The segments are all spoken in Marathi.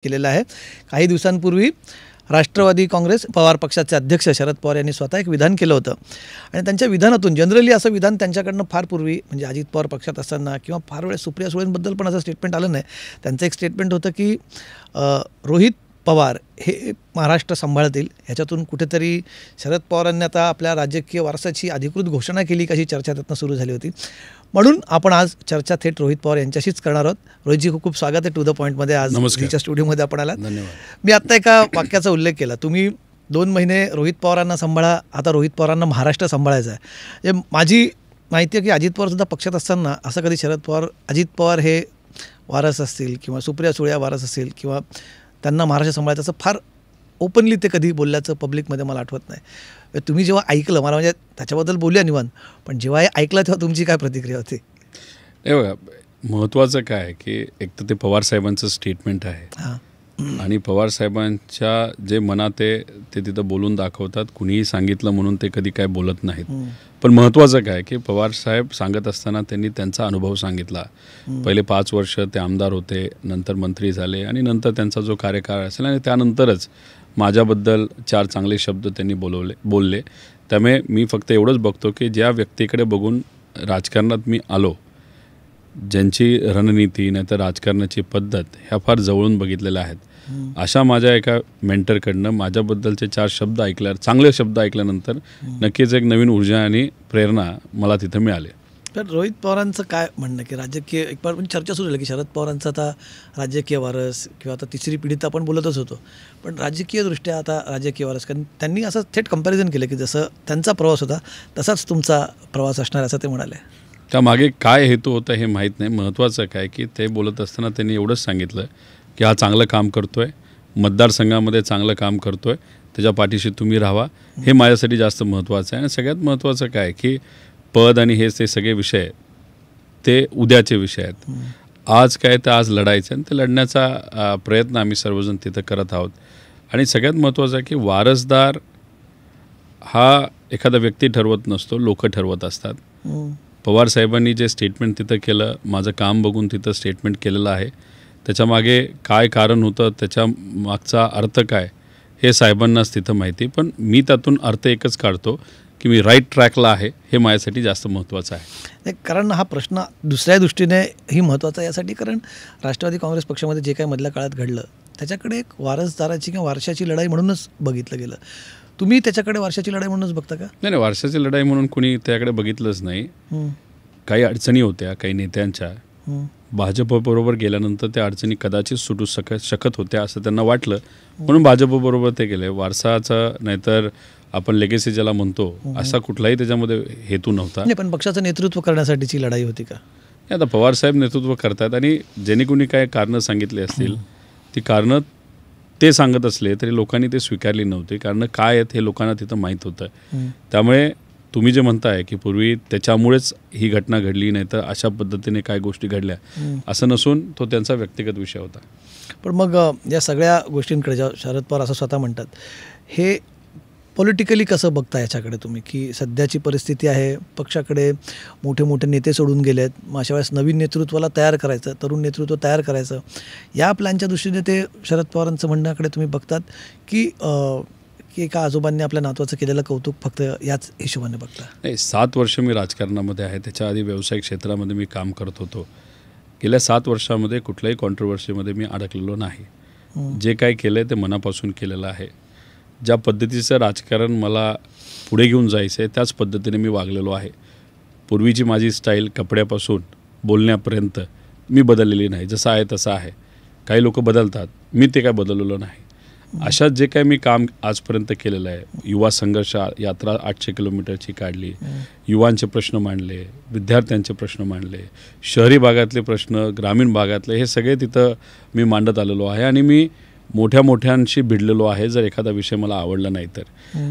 केलेला आहे। काही दिवसांपूर्वी राष्ट्रवादी काँग्रेस पवार पक्षाचे अध्यक्ष शरद पवार यांनी स्वतः एक विधान केलं होतं आणि त्यांच्या विधानातून जनरली असं विधान त्यांच्याकडनं फार पूर्वी म्हणजे अजित पवार पक्षात असताना किंवा फार वेळेस सुप्रिया सुळेंबद्दल पण असं स्टेटमेंट आलं नाही। त्यांचं एक स्टेटमेंट होतं की रोहित पवार हे महाराष्ट्र सांभाळतील। ह्याच्यातून कुठेतरी शरद पवारांनी आता आपल्या राजकीय वारसाची अधिकृत घोषणा केली कशी चर्चा त्यातनं सुरू झाली होती। म्हणून आपण आज चर्चा थेट रोहित पवार यांच्याशीच करणार आहोत। रोहितजी खूप खूप स्वागत आहे टू द पॉईंटमध्ये। आज तुमच्या स्टुडिओमध्ये आपण आलात। धन्यवाद। मी आत्ता एका वाक्याचा उल्लेख केला, तुम्ही 2 महिने रोहित पवारांना सांभाळा, आता रोहित पवारांना महाराष्ट्र सांभाळायचं आहे। माझी माहिती आहे की अजित पवारसुद्धा पक्षात असताना असं कधी अजित पवार हे वारस असतील किंवा सुप्रिया सुळे वारस असतील किंवा त्यांना महाराष्ट्र सांभाळायचं असं फार ओपनली ते कधी बोलल्याचं पब्लिकमध्ये मला आठवत नाही। तुम्ही जेव्हा ऐकलं, मला म्हणजे त्याच्याबद्दल बोलूया निवांत, पण जेव्हा हे ऐकलं तेव्हा तुमची काय प्रतिक्रिया होती? हे बघा, महत्त्वाचं काय आहे की एक तर ते पवार साहेबांचं स्टेटमेंट आहे आणि पवार साहेबांच्या जे मनात आहे ते तिथं बोलून दाखवतात। कुणीही सांगितलं म्हणून ते कधी काय बोलत नाहीत। पण महत्त्वाचं काय की पवार साहेब सांगत असताना त्यांनी त्यांचा अनुभव सांगितला। पहिले 5 वर्ष ते आमदार होते, नंतर मंत्री झाले आणि नंतर त्यांचा जो कार्यकाळ असेल आणि त्यानंतरच माझ्याबद्दल 4 चांगले शब्द त्यांनी बोलले। त्यामुळे मी फक्त एवढंच बघतो की ज्या व्यक्तीकडे बघून राजकारणात मी आलो, ज्यांची रणनीती नाहीतर राजकारणाची पद्धत ह्या फार जवळून बघितलेल्या आहेत, अशा माझ्या एका मेंटरकडनं माझ्याबद्दलचे 4 शब्द चांगले शब्द ऐकल्यानंतर नक्कीच एक नवीन ऊर्जा आणि प्रेरणा मला तिथं मिळाली। तर रोहित पवारांचं काय म्हणणं की राजकीय एक बार चर्चा सुरू झाली की शरद पवारांचा आता राजकीय वारस किंवा आता तिसरी पिढी तर आपण बोलतच होतो, पण राजकीयदृष्ट्या आता राजकीय वारस, कारण त्यांनी असं थेट कंपॅरिझन केलं की जसं त्यांचा प्रवास होता तसाच तुमचा प्रवास असणार असं ते म्हणाले। त्यामागे काय हेतू होता हे माहीत नाही। महत्त्वाचं काय की ते बोलत असताना त्यांनी एवढंच सांगितलं की हा चांगलं काम करतोय, मतदारसंघामध्ये चांगलं काम करतोय, त्याच्या पाठीशी तुम्ही राहावा, हे माझ्यासाठी जास्त महत्त्वाचं आहे। आणि सगळ्यात महत्त्वाचं काय की पद आणि हे ते सगळे विषय ते उद्याचे विषय आहेत। आज काय तर आज लढायचं आणि ते लढण्याचा प्रयत्न आम्ही सर्वजण तिथं करत आहोत। आणि सगळ्यात महत्त्वाचं आहे की वारसदार हा एखादा व्यक्ती ठरवत नसतो, लोक ठरवत असतात। पवार साहेबांनी जे स्टेटमेंट तिथं केलं, माझं काम बघून तिथं स्टेटमेंट केलेलं आहे, त्याच्यामागे काय कारण होतं, त्याच्या मागचा अर्थ काय हे साहेबांनाच तिथं माहिती। पण मी त्यातून अर्थ एकच काढतो की मी राईट ट्रॅकला आहे, हे माझ्यासाठी जास्त महत्त्वाचं आहे। कारण हा प्रश्न दुसऱ्या दृष्टीनेही महत्त्वाचा आहे यासाठी, कारण राष्ट्रवादी काँग्रेस पक्षामध्ये जे काही मधल्या काळात घडलं त्याच्याकडे एक वारसदाराची किंवा वारशाची लढाई म्हणूनच बघितलं गेलं। तुम्ही त्याच्याकडे वारशाची लढाई म्हणूनच बघता का? नाही, वारशाची लढाई म्हणून कुणी त्याकडे बघितलंच नाही। काही अडचणी होत्या काही नेत्यांच्या, भाजपबरोबर गेल्यानंतर त्या अडचणी कदाचित सुटू शकत होत्या असं त्यांना वाटलं, म्हणून भाजपबरोबर ते गेले। वारसाचा नाहीतर आपण लेगेसी ज्याला म्हणतो असा कुठलाही त्याच्यामध्ये हेतू नव्हता। नाही, पण पक्षाचं नेतृत्व करण्यासाठीची लढाई होती का? आता पवार साहेब नेतृत्व करतात आणि ज्यांनी कुणी काय कारणं सांगितली असतील ती कारणं ते सांगत असले तरी लोकांनी ते स्वीकारली नव्हती। कारणं काय आहेत हे लोकांना तिथं माहीत होतं। त्यामुळे तुम्ही जे म्हणताय की पूर्वी त्याच्यामुळेच ही घटना घडली, नाही तर अशा पद्धतीने काय गोष्टी घडल्या, असं नसून तो त्यांचा व्यक्तिगत विषय होता। पण मग या सगळ्या गोष्टींकडे जेव्हा शरद पवार असं स्वतः म्हणतात, हे पॉलिटिकली कसं बघता याच्याकडे तुम्ही की सध्याची परिस्थिती आहे, पक्षाकडे मोठे मोठे नेते सोडून गेलेत, मग अशा वेळेस नवीन नेतृत्वाला तयार करायचं, तरुण नेतृत्व तयार करायचं, या प्लॅनच्या दृष्टीने ते शरद पवारांचं म्हणण्याकडे तुम्ही बघतात की एका आजोबांनी आपल्या नातवाचं केलेलं कौतुक फक्त याच हिशोबाने बघता? नाही, 7 वर्ष मी राजकारणामध्ये आहे, त्याच्या आधी व्यावसायिक क्षेत्रामध्ये मी काम करत होतो। गेल्या 7 वर्षामध्ये कुठल्याही कॉन्ट्रोवर्सीमध्ये मी अडकलेलो नाही। जे काय केलं आहे ते मनापासून केलेलं आहे। ज्या पद्धतीचं राजकारण मला पुढे घेऊन जायचं आहे त्याच पद्धतीने मी वागलेलो आहे। पूर्वीची माझी स्टाईल कपड्यापासून बोलण्यापर्यंत मी बदललेली नाही, जसं आहे तसं आहे। काही लोक बदलतात, मी ते काय बदललेलो नाही। अशात जे काय मी काम आजपर्यंत केलेलं आहे, युवा संघर्ष यात्रा 800 किलोमीटरची काढली, युवांचे प्रश्न मांडले, विद्यार्थ्यांचे प्रश्न मांडले, शहरी भागातले प्रश्न, ग्रामीण भागातले, हे सगळे तिथं मी मांडत आलेलो आहे। आणि मी मोठ्यांशी भिडलेलो आहे जर एखादा विषय मला आवडला नाही तर।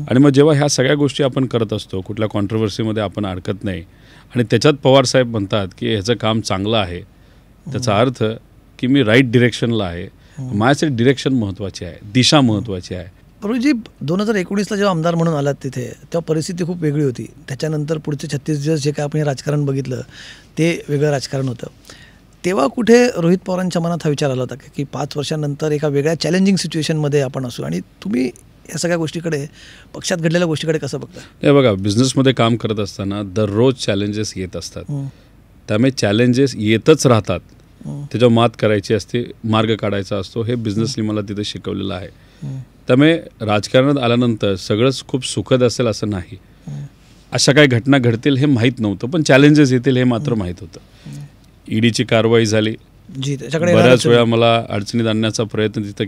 आणि मग जेव्हा ह्या सगळ्या गोष्टी आपण करत असतो, कुठल्या कॉन्ट्रोवर्सीमध्ये आपण अडकत नाही आणि त्याच्यात पवार साहेब म्हणतात की ह्याचं काम चांगलं आहे, त्याचा अर्थ की मी राईट डिरेक्शनला आहे। माझ्यासाठी डिरेक्शन महत्त्वाची आहे, दिशा महत्त्वाची आहे। रोजी 2019ला जेव्हा आमदार म्हणून आलात तिथे, तेव्हा परिस्थिती खूप वेगळी होती। त्याच्यानंतर पुढचे 36 दिवस जे काय आपण राजकारण बघितलं ते वेगळं राजकारण होतं। तेव्हा कुठे रोहित पवारांच्या मनात हा विचार आला होता की 5 वर्षांनंतर एका वेगळ्या चॅलेंजिंग सिच्युएशनमध्ये आपण असू, आणि तुम्ही या सगळ्या गोष्टीकडे, पक्षात घडलेल्या गोष्टीकडे कसं बघता? हे बघा, बिझनेसमध्ये काम करत असताना दररोज चॅलेंजेस येत असतात. त्यामुळे चॅलेंजेस येतच राहतात. त्याच्यावर मात करायची असते, मार्ग काढायचा असतो. हे बिझनेसनी मला तिथे शिकवलेलं आहे. त्यामुळे राजकारणात आल्यानंतर सगळंच खूप सुखद असेल असं नाही. अशा काही घटना घडतील हे माहीत नव्हतं, पण चॅलेंजेस येतील हे मात्र माहीत होतं. ईडीची कारवाई झाली, जी त्याच्याकडे बऱ्याच वेळा मला अडचणीत आणण्याचा प्रयत्न तिथं